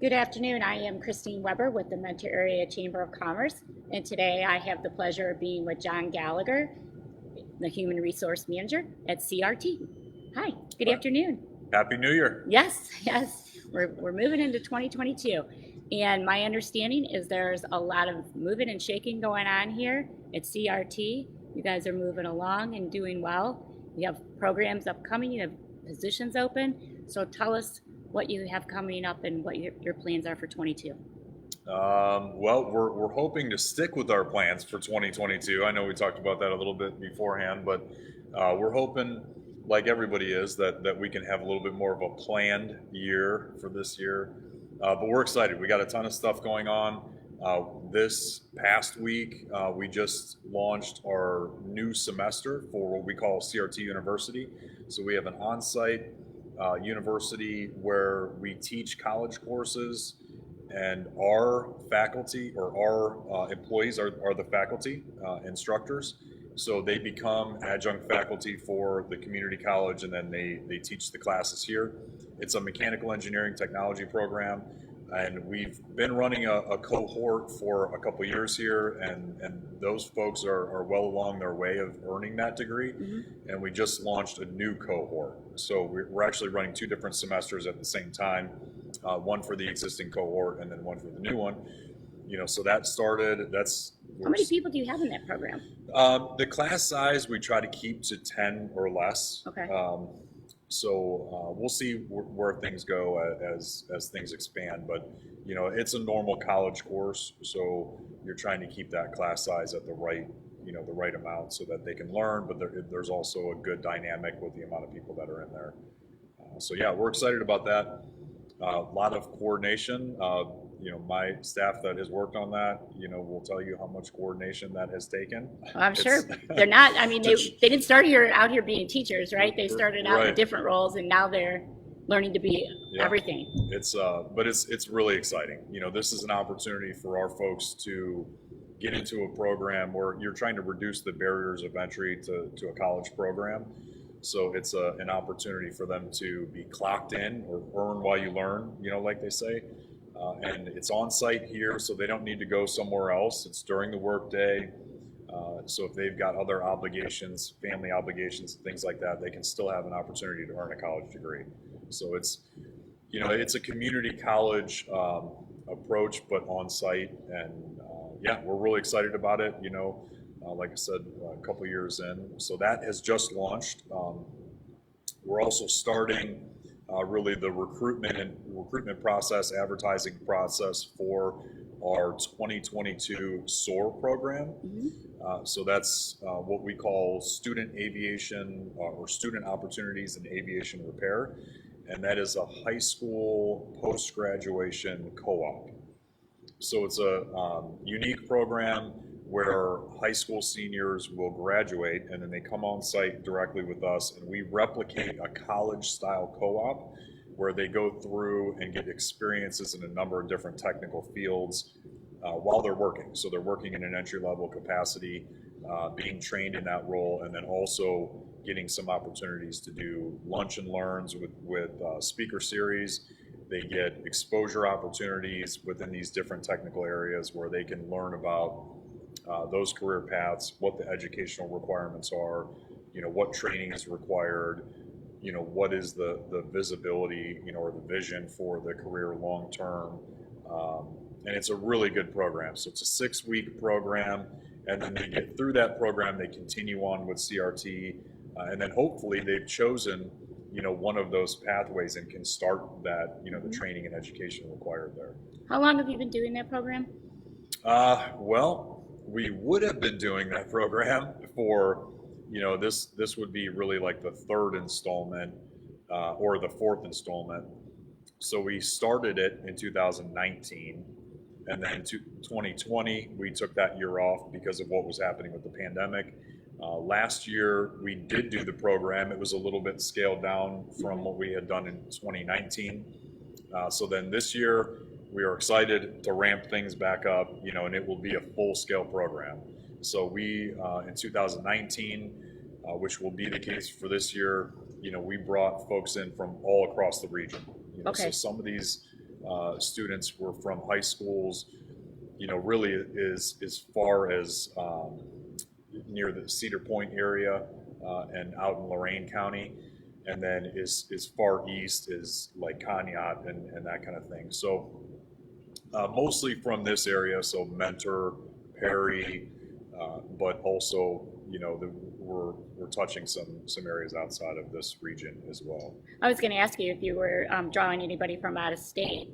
Good afternoon. I am Christine Weber with the Mentor Area Chamber of Commerce, and today I have the pleasure of being with John Gallagher, the Human Resource Manager at CRT. Hi, good afternoon. Happy New Year. Yes, we're moving into 2022, and my understanding is there's a lot of moving and shaking going on here at CRT. You guys are moving along and doing well. You have programs upcoming, you have positions open, so tell us what you have coming up and what your plans are for 22. Well, we're hoping to stick with our plans for 2022. I know we talked about that a little bit beforehand, but we're hoping, like everybody is, that we can have a little bit more of a planned year for this year. But we're excited. We got a ton of stuff going on. This past week, we just launched our new semester for what we call CRT University. So we have an on-site university where we teach college courses, and our faculty or our employees are the faculty instructors. So they become adjunct faculty for the community college, and then they teach the classes here. It's a mechanical engineering technology program, and we've been running a cohort for a couple years here, and those folks are well along their way of earning that degree. Mm-hmm. And we just launched a new cohort. So we're actually running two different semesters at the same time, one for the existing cohort and then one for the new one. So that started. How many people do you have in that program? The class size we try to keep to 10 or less. Okay. So we'll see where things go as things expand, but it's a normal college course, so you're trying to keep that class size at the right amount so that they can learn, but there's also a good dynamic with the amount of people that are in there. So yeah, we're excited about that. A lot of coordination. My staff that has worked on that, will tell you how much coordination that has taken. Well, I'm sure they're not. I mean, they didn't start out here being teachers, right? They started out in different roles, and now they're learning to be everything. But it's really exciting. This is an opportunity for our folks to get into a program where you're trying to reduce the barriers of entry to a college program. So it's an opportunity for them to be clocked in or earn while you learn, like they say. And it's on site here, so they don't need to go somewhere else. It's during the workday. So if they've got other obligations, family obligations, things like that, they can still have an opportunity to earn a college degree. So it's a community college approach, but on site. And we're really excited about it. Like I said, a couple years in. So that has just launched. We're also starting really the recruitment process, advertising process for our 2022 SOAR program. Mm-hmm. So that's what we call student aviation or student opportunities in aviation repair. And that is a high school post-graduation co-op. So it's a unique program where high school seniors will graduate and then they come on site directly with us, and we replicate a college-style co-op where they go through and get experiences in a number of different technical fields while they're working. So they're working in an entry-level capacity, being trained in that role, and then also getting some opportunities to do lunch and learns with speaker series. They get exposure opportunities within these different technical areas where they can learn about those career paths, what the educational requirements are, what training is required, what is the visibility, or the vision for the career long term. And it's a really good program. So it's a 6-week program, and then they get through that program, they continue on with CRT, and then hopefully they've chosen, one of those pathways and can start that, the training and education required there. How long have you been doing that program? Well, we would have been doing that program for, this would be really like the third installment or the fourth installment. So we started it in 2019, and then 2020, we took that year off because of what was happening with the pandemic. Last year, we did do the program. It was a little bit scaled down from what we had done in 2019. So then this year, we are excited to ramp things back up, and it will be a full-scale program. So we, in 2019, which will be the case for this year, we brought folks in from all across the region. Okay. So some of these students were from high schools, really as far as near the Cedar Point area and out in Lorain County, and then as far east as like Conneaut and that kind of thing. So mostly from this area, so Mentor, Perry, but also we're touching some areas outside of this region as well. I was going to ask you if you were drawing anybody from out of state,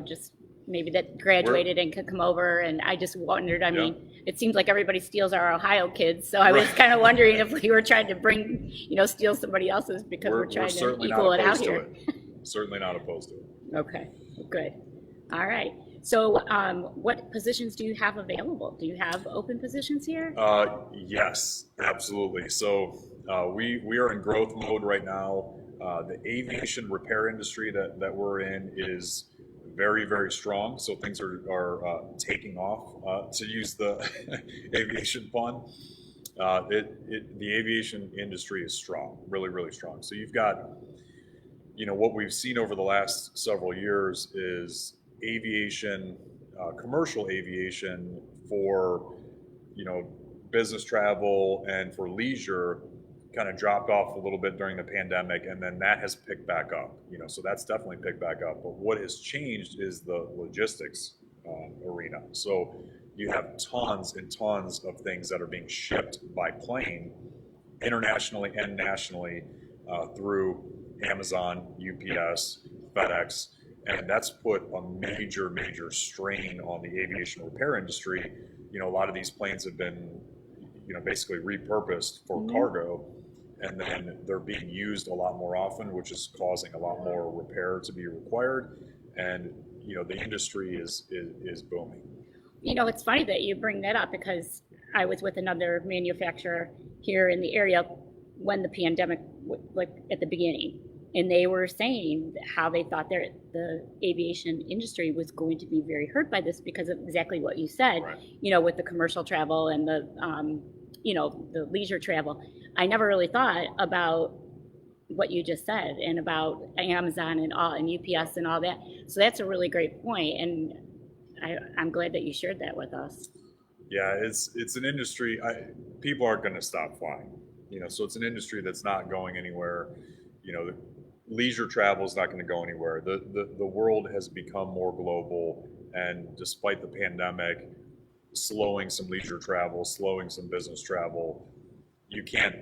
just maybe that graduated and could come over. And I just wondered, I mean, it seems like everybody steals our Ohio kids. So I was kind of wondering if we were trying to bring, steal somebody else's because we're trying to equal it out here. Certainly not opposed to it. Okay, good. All right. So what positions do you have available? Do you have open positions here? Yes, absolutely. So we are in growth mode right now. The aviation repair industry that we're in is very, very strong. So things are taking off, to use the aviation pun. The aviation industry is strong, really, really strong. So you've got, what we've seen over the last several years is aviation, commercial aviation for, business travel and for leisure kind of dropped off a little bit during the pandemic, and then that has picked back up, so that's definitely picked back up. But what has changed is the logistics arena. So you have tons and tons of things that are being shipped by plane internationally and nationally through Amazon, UPS, FedEx, and that's put a major, major strain on the aviation repair industry. A lot of these planes have been, basically repurposed for cargo, and then they're being used a lot more often, which is causing a lot more repair to be required. And, the industry is booming. It's funny that you bring that up because I was with another manufacturer here in the area when the pandemic, like at the beginning, and they were saying how they thought the aviation industry was going to be very hurt by this because of exactly what you said, right. With the commercial travel and the, the leisure travel. I never really thought about what you just said and about Amazon and UPS and all that. So that's a really great point, and I'm glad that you shared that with us. Yeah, it's an industry. People aren't going to stop flying, so it's an industry that's not going anywhere. Leisure travel is not going to go anywhere. The world has become more global, and despite the pandemic slowing some leisure travel, slowing some business travel, you can't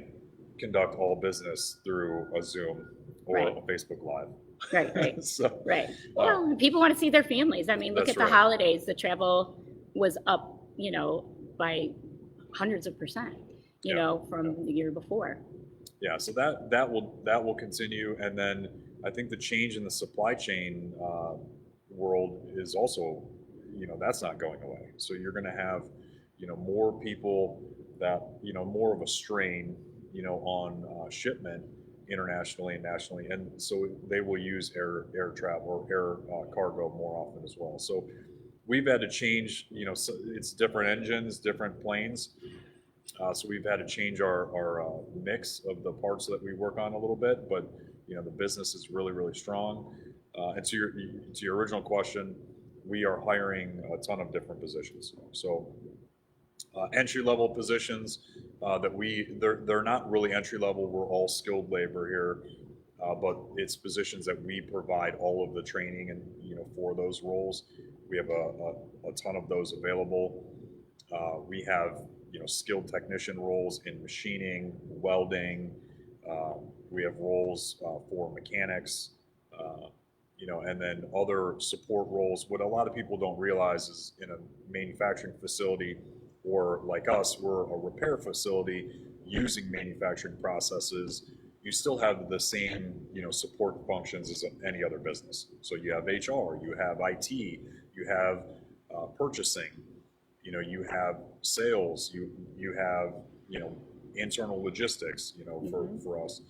conduct all business through a Zoom or a Facebook Live. Right. So, right. Well, people want to see their families. I mean, look at the holidays. The travel was up, by hundreds of percent, from the year before. Yeah, so that will continue, and then I think the change in the supply chain world is also, that's not going away. So you're going to have, more people that, more of a strain, on shipment internationally and nationally, and so they will use air travel or air cargo more often as well. So we've had to change, so it's different engines, different planes. So we've had to change our mix of the parts that we work on a little bit, but the business is really, really strong. And to your original question, we are hiring a ton of different positions. So entry level positions they're not really entry level. We're all skilled labor here, but it's positions that we provide all of the training and for those roles. We have a ton of those available. We have skilled technician roles in machining, welding. We have roles for mechanics, and then other support roles. What a lot of people don't realize is in a manufacturing facility, or like us, we're a repair facility using manufacturing processes. You still have the same, support functions as any other business. So you have HR, you have IT, you have purchasing. You have sales, you have, internal logistics, for us.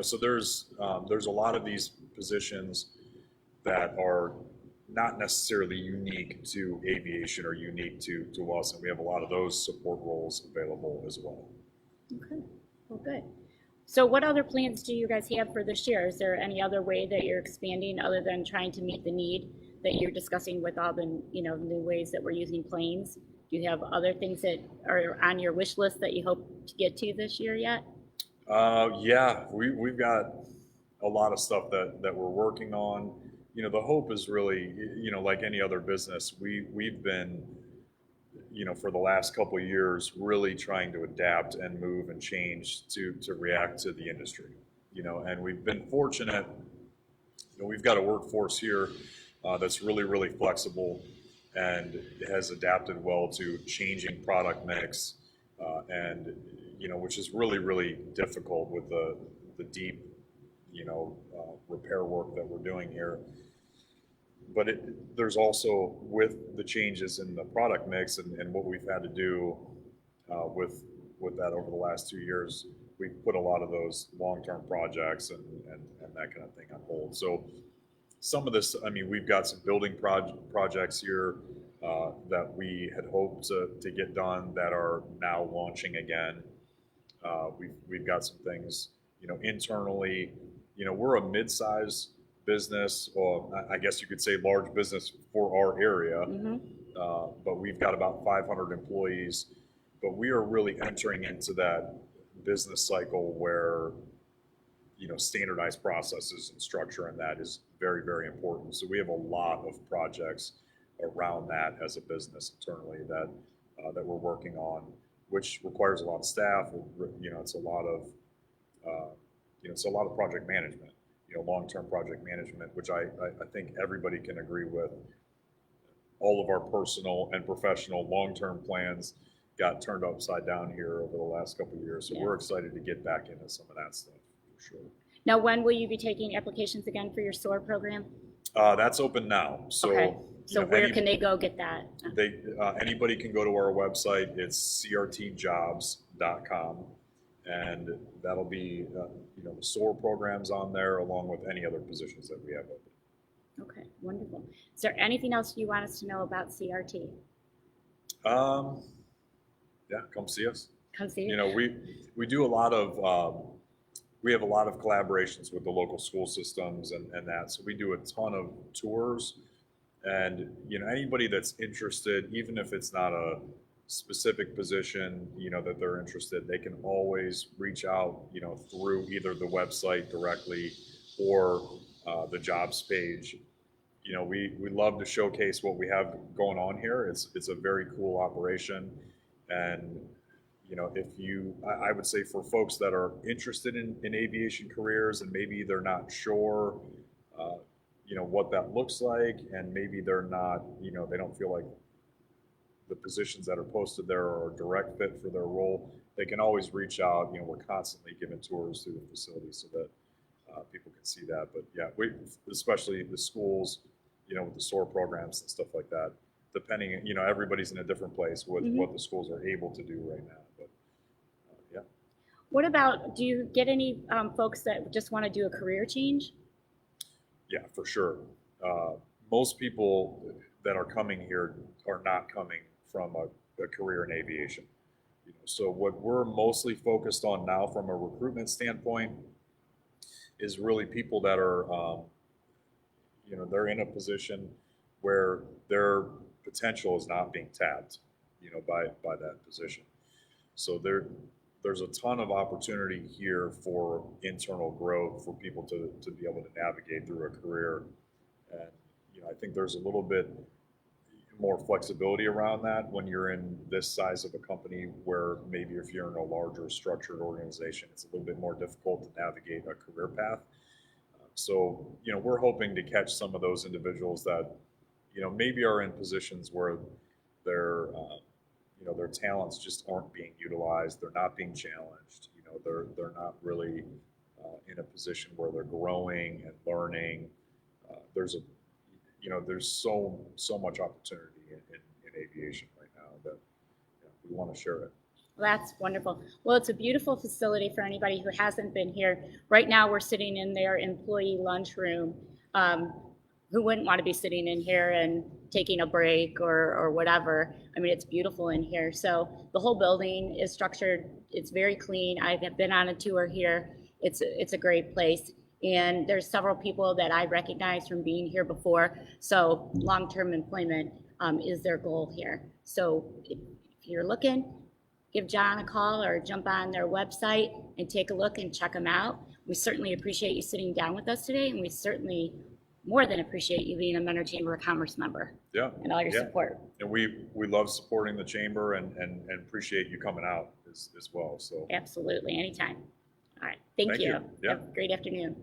So there's a lot of these positions that are not necessarily unique to aviation or unique to us, and we have a lot of those support roles available as well. Okay, well, good. So what other plans do you guys have for this year? Is there any other way that you're expanding other than trying to meet the need that you're discussing with all the, new ways that we're using planes? Do you have other things that are on your wish list that you hope to get to this year yet? Yeah, we've got a lot of stuff that we're working on. The hope is really, like any other business, we've been, for the last couple of years, really trying to adapt and move and change to react to the industry. And we've been fortunate. We've got a workforce here that's really, really flexible and has adapted well to changing product mix, and which is really, really difficult with the deep, repair work that we're doing here. But there's also, with the changes in the product mix and what we've had to do with that over the last 2 years, we've put a lot of those long-term projects and that kind of thing on hold. So some of this, we've got some building projects here that we had hoped to get done that are now launching again. We've got some things, internally. We're a mid-size business, or I guess you could say large business for our area, but we've got about 500 employees. But we are really entering into that business cycle where standardized processes and structure, and that is very, very important. So we have a lot of projects around that as a business internally that we're working on, which requires a lot of staff. It's a lot of project management, long-term project management, which I think everybody can agree with. All of our personal and professional long-term plans got turned upside down here over the last couple of years. So we're excited to get back into some of that stuff for sure. Now, when will you be taking applications again for your SOAR program? That's open now. So, okay. So where can they go get that? Anybody can go to our website. It's crtjobs.com, and that'll be the SOAR programs on there, along with any other positions that we have open. Okay, wonderful. Is there anything else you want us to know about CRT? Yeah, come see us. Come see. We do a lot of we have a lot of collaborations with the local school systems and that. So we do a ton of tours, and anybody that's interested, even if it's not a specific position, that they're interested, they can always reach out, through either the website directly or the jobs page. We love to showcase what we have going on here. It's a very cool operation, and I would say for folks that are interested in aviation careers and maybe they're not sure, what that looks like, and maybe they're not, they don't feel like the positions that are posted there are a direct fit for their role, they can always reach out. We're constantly giving tours through the facility so that people can see that. But yeah, especially the schools, with the SOAR programs and stuff like that, depending, everybody's in a different place with what the schools are able to do right now. But yeah. What about, do you get any folks that just want to do a career change? Yeah, for sure. Most people that are coming here are not coming from a career in aviation. So what we're mostly focused on now from a recruitment standpoint is really people that are, they're in a position where their potential is not being tapped, by that position. So there's a ton of opportunity here for internal growth for people to be able to navigate through a career. And, I think there's a little bit more flexibility around that when you're in this size of a company, where maybe if you're in a larger structured organization, it's a little bit more difficult to navigate a career path. So, we're hoping to catch some of those individuals that, maybe are in positions where their talents just aren't being utilized. They're not being challenged. They're not really in a position where they're growing and learning. There's so much opportunity in aviation right now that we want to share it. Well, that's wonderful. Well, it's a beautiful facility for anybody who hasn't been here. Right now, we're sitting in their employee lunchroom. Who wouldn't want to be sitting in here and taking a break or whatever? It's beautiful in here. So the whole building is structured. It's very clean. I've been on a tour here. it's a great place. And there's several people that I recognize from being here before. So long-term employment is their goal here. So if you're looking, give John a call or jump on their website and take a look and check them out. We certainly appreciate you sitting down with us today, and we certainly more than appreciate you being a Mentor Chamber of Commerce member. Yeah. And all your support. And we love supporting the chamber and appreciate you coming out as well. So Absolutely, anytime. All right, thank you. Yeah. Have a great afternoon.